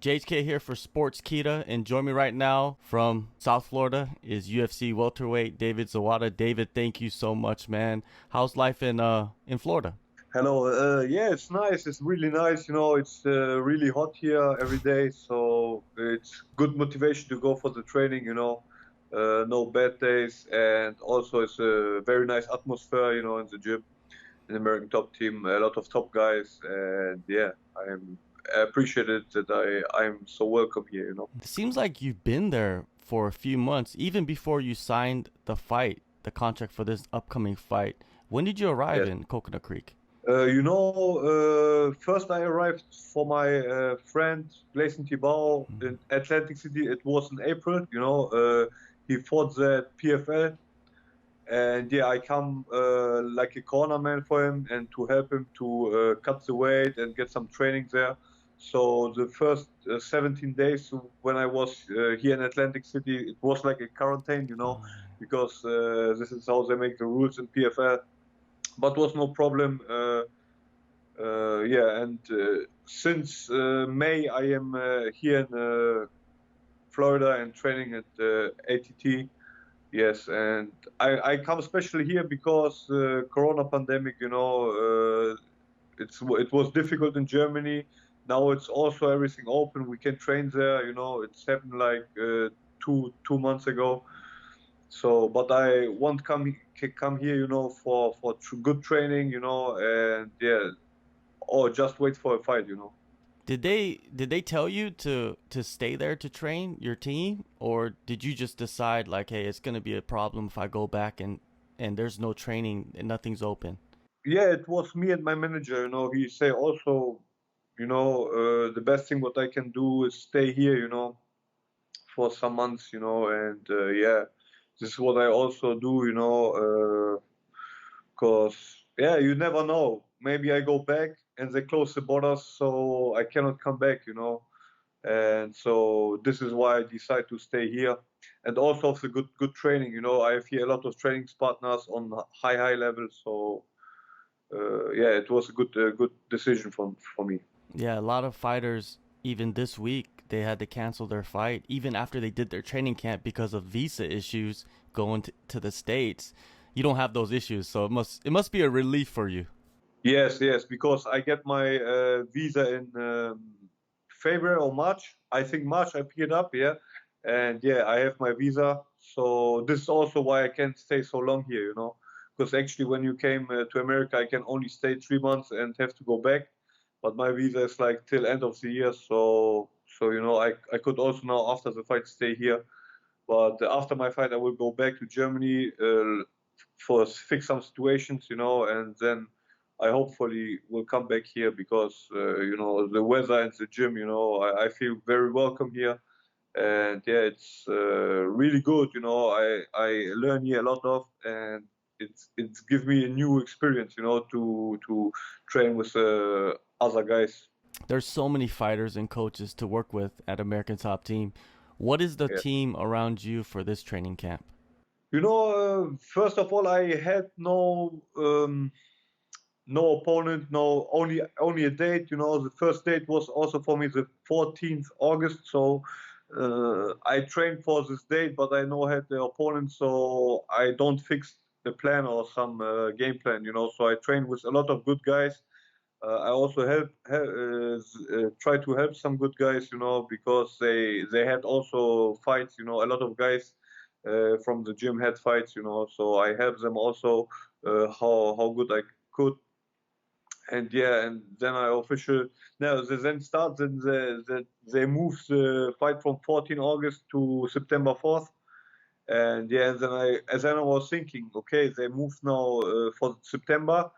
JHK here for Sportskeeda, and join me right now from South Florida is UFC welterweight David Zawada. David, thank you so much, man. How's life in Florida? Hello. Yeah, it's nice. It's really nice. It's really hot here every day, so it's good motivation to go for the training. No bad days, and also it's a very nice atmosphere. In the gym, in the American top team, a lot of top guys, and yeah, I appreciate it that I'm so welcome here. It seems like you've been there for a few months, even before you signed the contract for this upcoming fight. When did you arrive Yes. in Coconut Creek? First I arrived for my friend Gleison Tibau in Atlantic City. It was in April. He fought there at PFL, and yeah, I come like a cornerman for him and to help him to cut the weight and get some training there. So the first 17 days when I was here in Atlantic City, it was like a quarantine, because this is how they make the rules in PFL. But was no problem. Yeah, and since May I am here in Florida and training at ATT. Yes, and I come especially here because Corona pandemic. It was difficult in Germany. Now it's also everything open. We can train there. It's happened like two months ago. So, but I want come here, for good training, and yeah, or just wait for a fight. Did they tell you to stay there to train your team, or did you just decide like, hey, it's gonna be a problem if I go back and there's no training and nothing's open? Yeah, it was me and my manager. He say also, the best thing what I can do is stay here, for some months, and yeah, this is what I also do, because yeah, you never know. Maybe I go back and they close the borders, so I cannot come back, and so this is why I decide to stay here, and also of the good training. I have here a lot of training partners on high level, so yeah, it was a good decision for me. Yeah, a lot of fighters, even this week, they had to cancel their fight, even after they did their training camp because of visa issues going to the States. You don't have those issues, so it must be a relief for you. Yes, because I get my visa in February or March. I think March I pick it up, yeah. And yeah, I have my visa. So this is also why I can't stay so long here, because actually when you came to America, I can only stay 3 months and have to go back. But my visa is like till end of the year. So I could also now after the fight stay here. But after my fight, I will go back to Germany for fix some situations, and then I hopefully will come back here because the weather and the gym, I feel very welcome here, and yeah, it's really good. I learn here a lot of, and it's give me a new experience, to train with other guys. There's so many fighters and coaches to work with at American Top Team. What is the Yeah. team around you for this training camp? First of all, I had no opponent, no only a date. The first date was also for me the 14th August. So I trained for this date, but I know I had the opponent, so I don't fix the plan or some game plan. So I trained with a lot of good guys. I also try to help some good guys, because they had also fights. A lot of guys from the gym had fights, so I helped them also how good I could. And yeah, and then I official now they then start then they move the fight from 14 August to September 4th. And yeah, and then I was thinking, okay, they move now for September,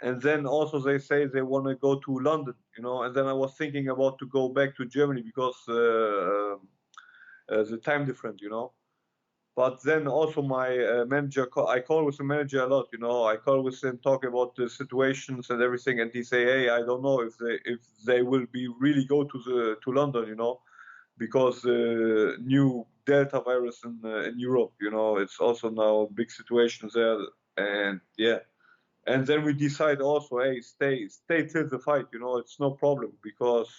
and then also they say they want to go to London, and then I was thinking about to go back to Germany because the time difference, But then also my manager, I call with the manager a lot, I call with him, talk about the situations and everything, and he say, hey, I don't know if they will be really go to London, because new Delta virus in Europe, it's also now a big situation there, and yeah, And then we decide also, hey, stay till the fight. It's no problem because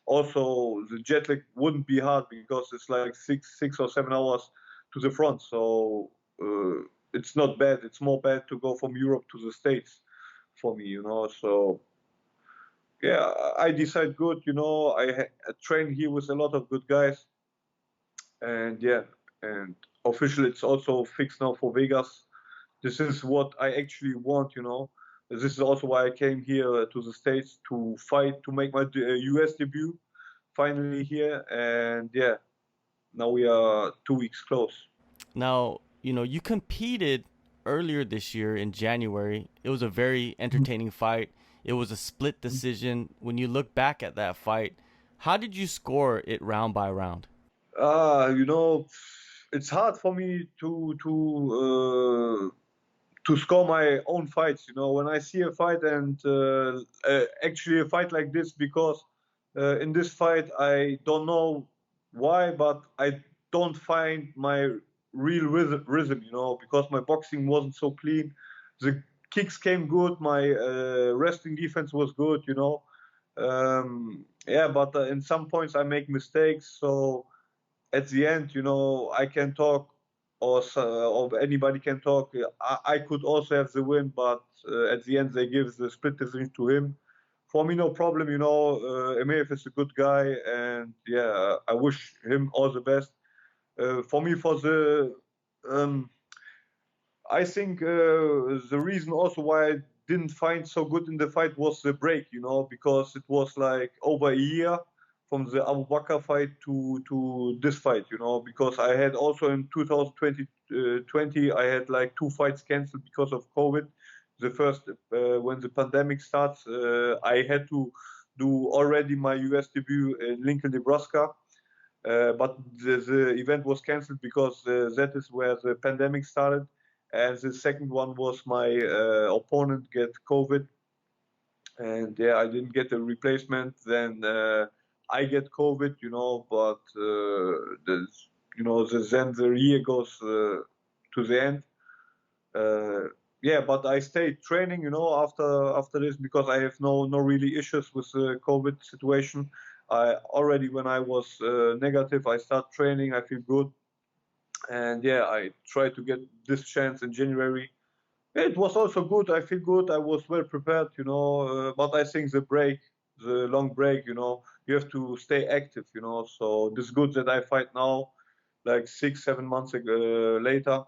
also the jet lag wouldn't be hard because it's like 6 or 7 hours to the front. So it's not bad. It's more bad to go from Europe to the States for me. So yeah, I decide good. I train here with a lot of good guys, and yeah, and officially it's also fixed now for Vegas. This is what I actually want. This is also why I came here to the States to fight, to make my US debut finally here. And yeah, now we are 2 weeks close. Now, you competed earlier this year in January. It was a very entertaining fight. It was a split decision. When you look back at that fight, how did you score it round by round? It's hard for me to score my own fights. When I see a fight and actually a fight like this, because in this fight I don't know why, but I don't find my real rhythm. Because my boxing wasn't so clean. The kicks came good. My wrestling defense was good. Yeah, but in some points I make mistakes. So at the end, I can talk, or anybody can talk. I could also have the win, but at the end they give the split decision to him. For me, no problem. Chimaev is a good guy, and yeah, I wish him all the best. For me, um, I think the reason also why I didn't find so good in the fight was the break, because it was like over a year from the Abu Bakr fight to this fight, because I had also in 2020, I had like 2 fights canceled because of COVID. The first, when the pandemic starts, I had to do already my US debut in Lincoln, Nebraska. But the event was canceled because that is where the pandemic started. And the second one was my opponent get COVID, and yeah, I didn't get a replacement. Then I get COVID, but then the year goes to the end. Yeah, but I stayed training, after this, because I have no really issues with the COVID situation. I already, when I was negative, I start training. I feel good, and yeah, I tried to get this chance in January. It was also good. I feel good. I was well prepared, but I think the long break, you have to stay active, So this is good that I fight now, like 6, 7 months later.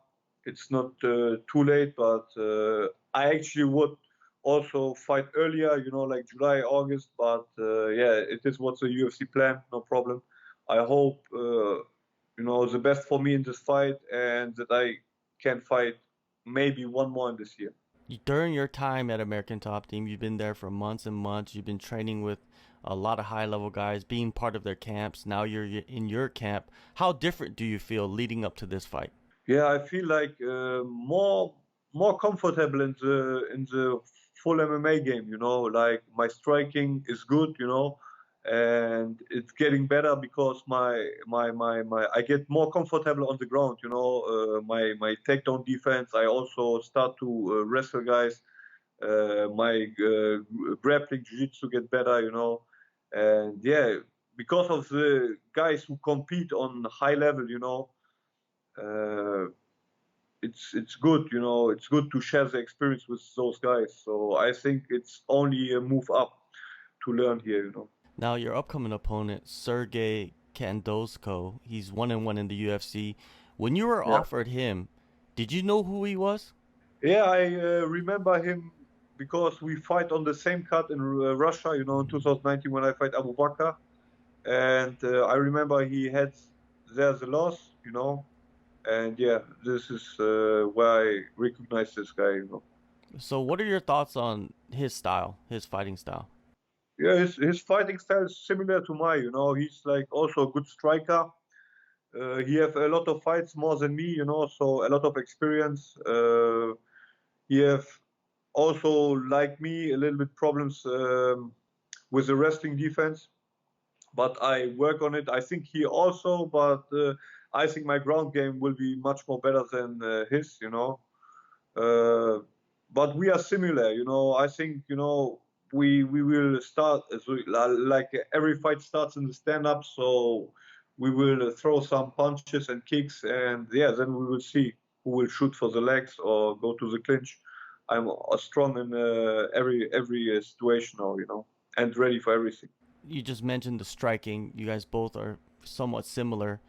It's not too late, but I actually would also fight earlier, like July, August. But yeah, it is what's the UFC plan. No problem. I hope, the best for me in this fight, and that I can fight maybe one more in this year. During your time at American Top Team, you've been there for months and months. You've been training with a lot of high level guys, being part of their camps. Now you're in your camp. How different do you feel leading up to this fight? Yeah, I feel like more comfortable in the full MMA game. Like my striking is good. And it's getting better because my I get more comfortable on the ground. My takedown defense. I also start to wrestle guys. My grappling jiu-jitsu get better. And yeah, because of the guys who compete on high level. Uh, it's good, it's good to share the experience with those guys. So I think it's only a move up to learn here. Now your upcoming opponent, Sergey Kendosko, he's 1-1 in the UFC. When you were Yeah. offered him, did you know who he was? Yeah, I remember him because we fight on the same card in Russia, in 2019 when I fight Abu Bakr. And I remember he had there's a loss, and yeah, this is where I recognize this guy. So what are your thoughts on his style, his fighting style? Yeah, his fighting style is similar to mine. He's like also a good striker. He have a lot of fights more than me, so a lot of experience. He have also, like me, a little bit problems with the wrestling defense, but I work on it. I think he also, but I think my ground game will be much more better than his. Uh, but we are similar, I think, we will start like every fight starts in the stand-up, so we will throw some punches and kicks, and yeah, then we will see who will shoot for the legs or go to the clinch. I'm strong in every situation now, and ready for everything. You just mentioned the striking. You guys both are somewhat similar.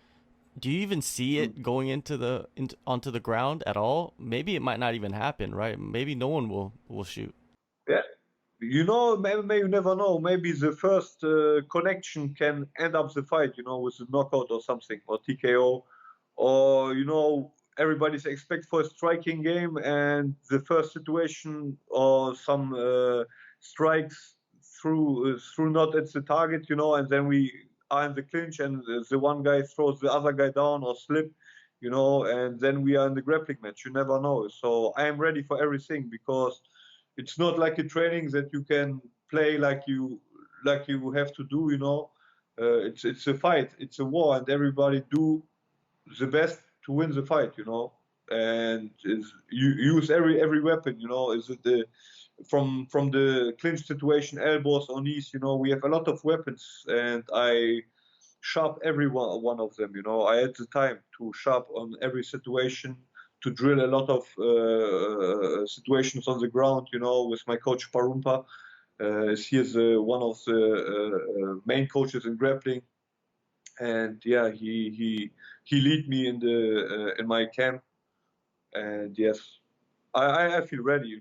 Do you even see Mm. it going onto the ground at all? Maybe it might not even happen, right? Maybe no one will shoot. Yeah, maybe you never know. Maybe the first connection can end up the fight, with a knockout or something, or TKO, or everybody's expect for a striking game, and the first situation or some strikes through not at the target, and then we are in the clinch, and the one guy throws the other guy down or slip, and then we are in the grappling match. You never know. So I am ready for everything, because it's not like a training that you can play like you have to do. It's a fight, it's a war, and everybody do the best to win the fight. And you use every weapon. Is it from the clinch situation, elbows or knees? We have a lot of weapons, and I sharp every one of them. I had the time to sharp on every situation, to drill a lot of situations on the ground. With my coach Parumpa. He is one of the main coaches in grappling, and yeah, he lead me in my camp, and yes. I feel ready,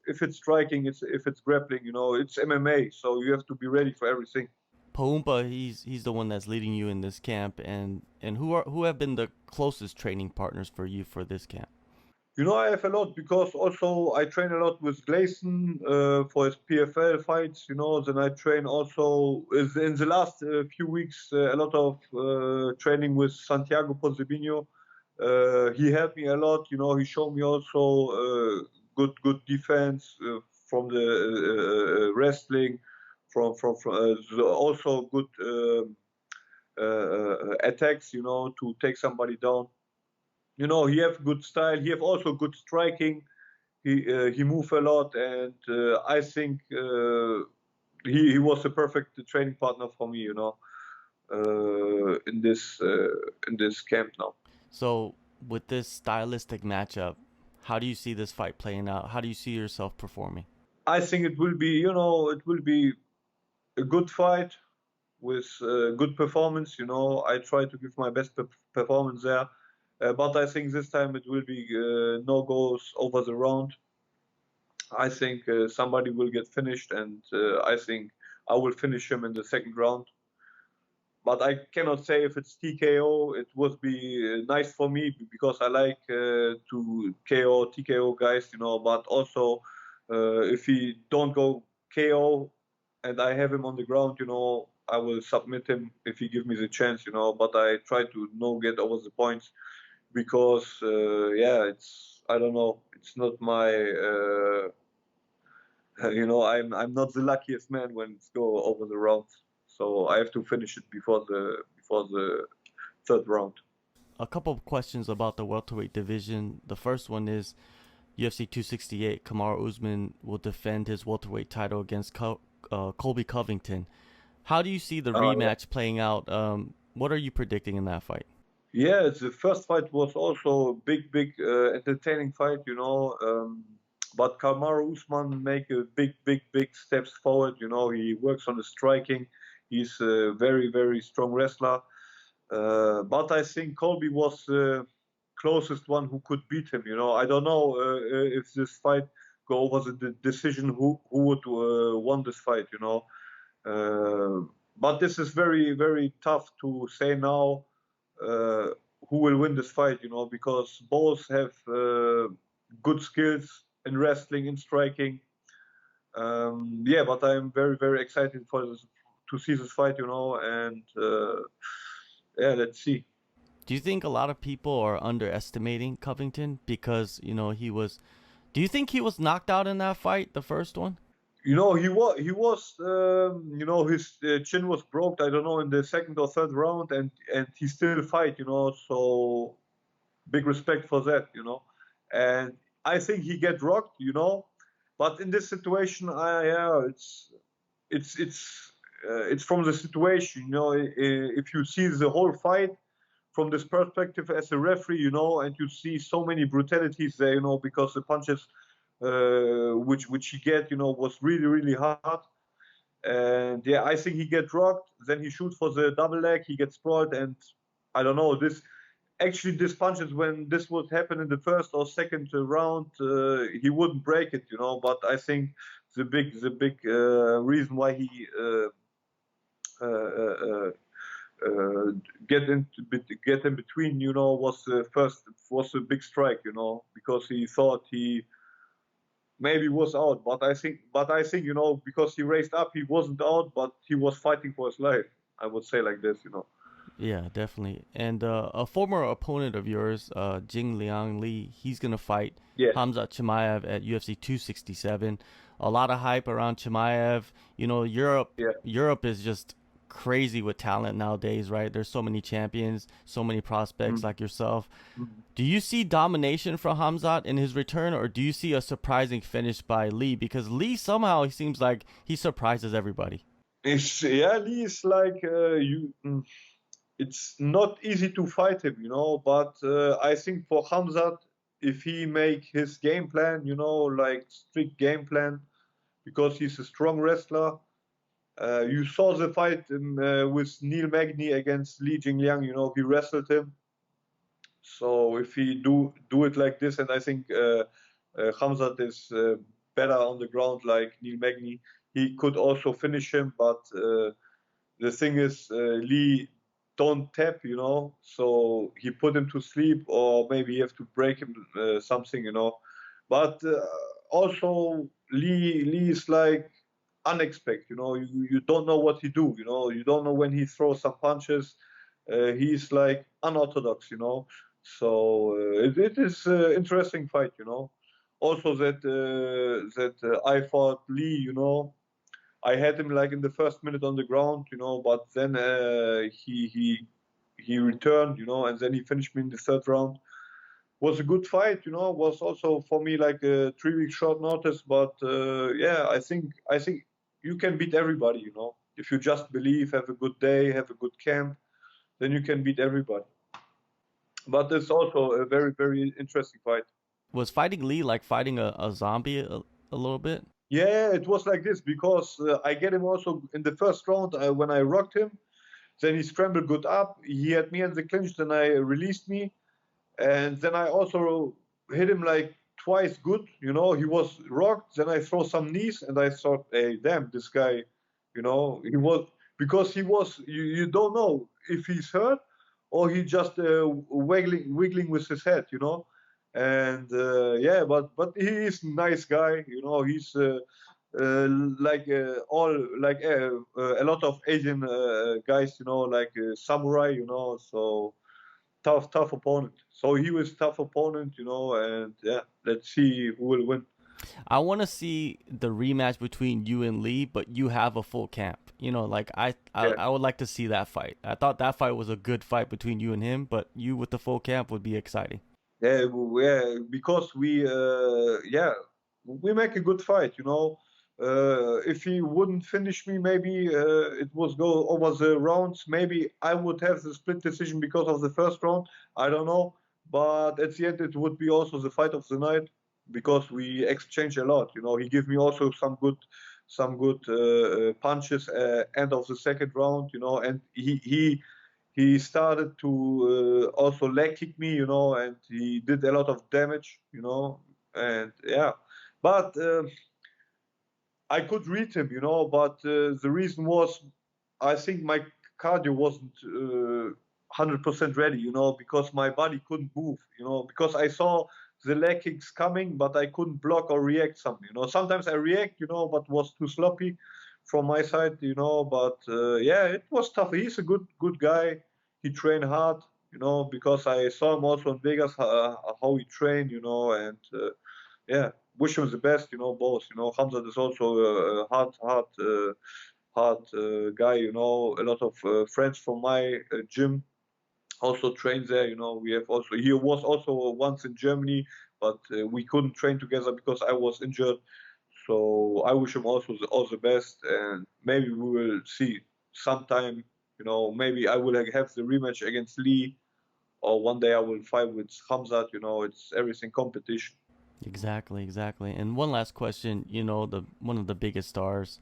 If it's striking, if it's grappling, it's MMA, so you have to be ready for everything. Poumpa, he's the one that's leading you in this camp, and who have been the closest training partners for you for this camp? I have a lot, because also I train a lot with Gleison for his PFL fights. Then I train also in the last few weeks a lot of training with Santiago Ponzibino. He helped me a lot. He showed me also good defense from the wrestling, from also good attacks. To take somebody down. He have good style. He have also good striking. He move a lot, and I think he was a perfect training partner for me. In this camp now. So with this stylistic matchup, how do you see this fight playing out? How do you see yourself performing? I think it will be a good fight with good performance. I try to give my best performance there, but I think this time it will be no goals over the round. I think somebody will get finished, and I think I will finish him in the second round. But I cannot say if it's TKO. It would be nice for me, because I like to KO TKO guys, But also, if he don't go KO and I have him on the ground, I will submit him if he give me the chance, But I try to no get over the points, because yeah, I don't know, it's not my I'm not the luckiest man when it's go over the rounds, so I have to finish it before the third round. A couple of questions about the welterweight division. The first one is UFC 268. Kamaru Usman will defend his welterweight title against Colby Covington. How do you see the Yeah. rematch playing out? What are you predicting in that fight? Yeah, the first fight was also a big, entertaining fight, but Kamaru Usman make a big steps forward. He works on the striking. He's a very strong wrestler. But I think Colby was the closest one who could beat him. I don't know if this fight go over the decision, who would won this fight. But this is very tough to say now uh, who will win this fight. Because both have good skills in wrestling, in striking. Yeah, but I'm very excited for this, to see this fight. And yeah, let's see. Do you think a lot of people are underestimating Covington because, do you think he was knocked out in that fight, the first one? His chin was broke. I don't know, in the second or third round, and he still fight. So big respect for that. And I think he get rocked, you know. But in this situation, it's from the situation, you know. If you see the whole fight from this perspective as a referee, you know, and you see so many brutalities there, you know, because the punches which he get, you know, was really really hard. And yeah, I think he get rocked. Then he shoots for the double leg. He gets sprawled, and I don't know. This punches when this would happen in the first or second round, he wouldn't break it, you know. But I think the big reason why he uh, uh, uh, get in between, you know, was a big strike, you know, because he thought he maybe was out, but I think, you know, because he raised up, he wasn't out, but he was fighting for his life. I would say like this, you know. Yeah, definitely. And a former opponent of yours, Jing Liang Li, he's gonna fight Yeah, Hamzat Chimaev at UFC 267. A lot of hype around Chimaev. You know, Europe yeah. Europe is just crazy with talent nowadays, right? There's so many champions, so many prospects Mm. like yourself. Mm. Do you see domination from Hamzat in his return, or do you see a surprising finish by Lee? Because Lee somehow he seems like he surprises everybody. Lee is like it's not easy to fight him, you know. But I think for Hamzat, if he make his game plan, you know, like strict game plan, because he's a strong wrestler. You saw the fight with Neil Magny against Li Jingliang. You know, he wrestled him. So if he do it like this, and I think Hamzat is better on the ground like Neil Magny, he could also finish him. But the thing is, Lee don't tap, you know, so he put him to sleep, or maybe you have to break him something, you know. But also Lee is like unexpected, you know. You don't know what he do, you know. You don't know when he throws some punches. He's like unorthodox, you know. So it is interesting fight, you know. Also that I fought Lee, you know. I had him like in the first minute on the ground, you know, but then he returned, you know, and then he finished me in the third round. Was a good fight, you know. Was also for me like a 3 week short notice, but yeah, I think you can beat everybody, you know. If you just believe, have a good day, have a good camp, then you can beat everybody. But it's also a very very interesting fight. Was fighting Lee like fighting a zombie a little bit? Yeah, it was like this because I get him also in the first round when I rocked him. Then he scrambled good up. He had me in the clinch. Then I released me, and then I also hit him like twice good. You know, he was rocked. Then I throw some knees, and I thought, hey, damn, this guy, you know, he was because he was. You don't know if he's hurt or he just wiggling with his head. You know, and yeah, but he is a nice guy. You know, he's. Like all like a lot of Asian guys, you know, like samurai, you know, so tough opponent. So he was tough opponent, you know, and yeah, let's see who will win. I want to see the rematch between you and Lee, but you have a full camp. You know, like Yeah, I would like to see that fight. I thought that fight was a good fight between you and him, but you with the full camp would be exciting. yeah, yeah, because we make a good fight, you know. If he wouldn't finish me, maybe it would go over the rounds. Maybe I would have the split decision because of the first round. I don't know, but at the end it would be also the fight of the night because we exchange a lot. You know, he gave me also some good punches end of the second round. You know, and he started to also leg kick me, you know, and he did a lot of damage, you know, and yeah, but I could read him, you know, but the reason was I think my cardio wasn't 100% ready, you know, because my body couldn't move, you know, because I saw the leg kicks coming, but I couldn't block or react something, you know. Sometimes I react, you know, but was too sloppy from my side, you know. But yeah, it was tough. He's a good guy. He trained hard, you know, because I saw him also in Vegas how he trained, you know, and yeah, wish him the best, you know, both. You know, Hamza is also a hard guy, you know, a lot of friends from my gym. also trains there. We have also he was also once in Germany, but we couldn't train together because I was injured. So I wish him also all the best, and maybe we will see sometime. Maybe I will have the rematch against Lee, or one day I will fight with Hamzat. It's everything competition. Exactly, exactly. And one last question, the one of the biggest stars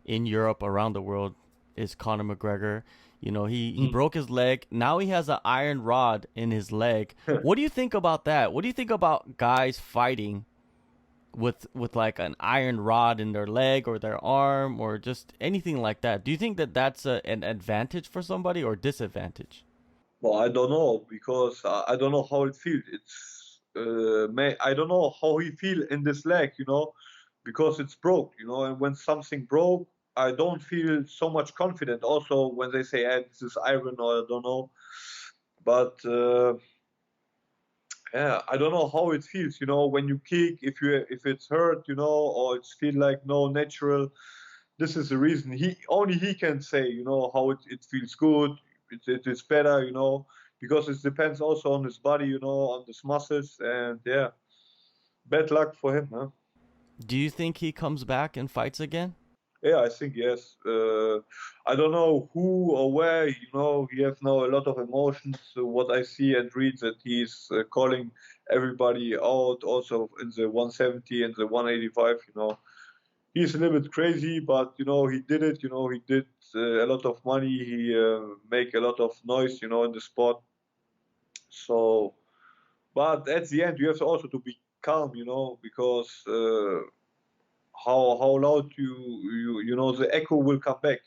in Europe, around the world, is Conor McGregor. He Mm. broke his leg. Now he has an iron rod in his leg. What do you think about that? What do you think about guys fighting with like an iron rod in their leg or their arm or just anything like that? Do you think that that's an advantage for somebody or disadvantage? Well, I don't know because I don't know how it feels. I don't know how he feel in this leg, because it's broke, and when something broke, I don't feel so much confident. Also, when they say, this is iron, or I don't know, but yeah, I don't know how it feels, when you kick, if it's hurt, or it's feel like no natural. This is the reason he can say, how it feels good, it is better, because it depends also on his body, on his muscles, and yeah, bad luck for him, huh? Do you think he comes back and fights again? Yeah, I think yes. I don't know who or where, he has now a lot of emotions. So what I see and read that he's calling everybody out, also in the 170 and the 185. He's a little bit crazy, but he did it. He did a lot of money. He make a lot of noise, in the sport. So, but at the end, you have also to be calm, because how loud the echo will come back,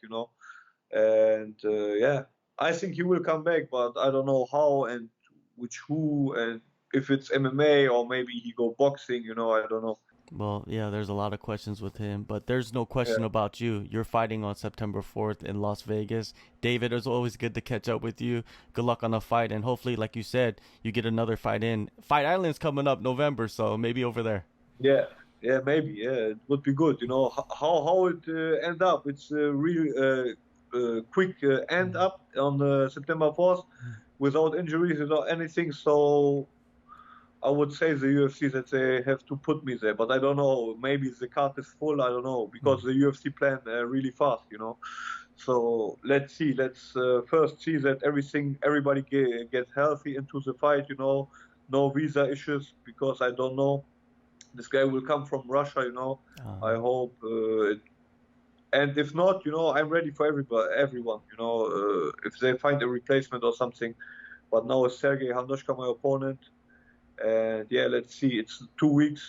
and yeah, I think he will come back, but I don't know how and which who and if it's MMA or maybe he go boxing, I don't know. Well, yeah, there's a lot of questions with him, but there's no question Yeah, about you. You're fighting on September 4th in Las Vegas. David, it's always good to catch up with you. Good luck on the fight, and hopefully, like you said, you get another fight in. Fight Island's coming up November, so maybe over there. yeah, yeah, maybe, yeah, it would be good, how it end up. It's a real quick end up on September 4th without injuries, without anything. So I would say the UFC that they have to put me there, but I don't know. Maybe the card is full. I don't know because the UFC plan really fast, So let's see. Let's first see that everybody get healthy into the fight, No visa issues because I don't know. This guy will come from Russia, I Uh, hope. And if not, I'm ready for everyone. If they find a replacement or something. But now it's Sergey Handoshka, my opponent. And yeah, let's see. It's 2 weeks,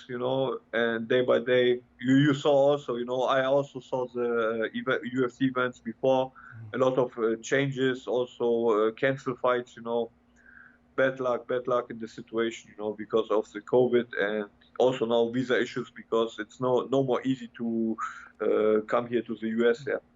and day by day. You saw also, I also saw the UFC events before. A lot of changes, also cancel fights. Bad luck in the situation, because of the COVID and also now visa issues because it's no more easy to come here to the US. Yeah.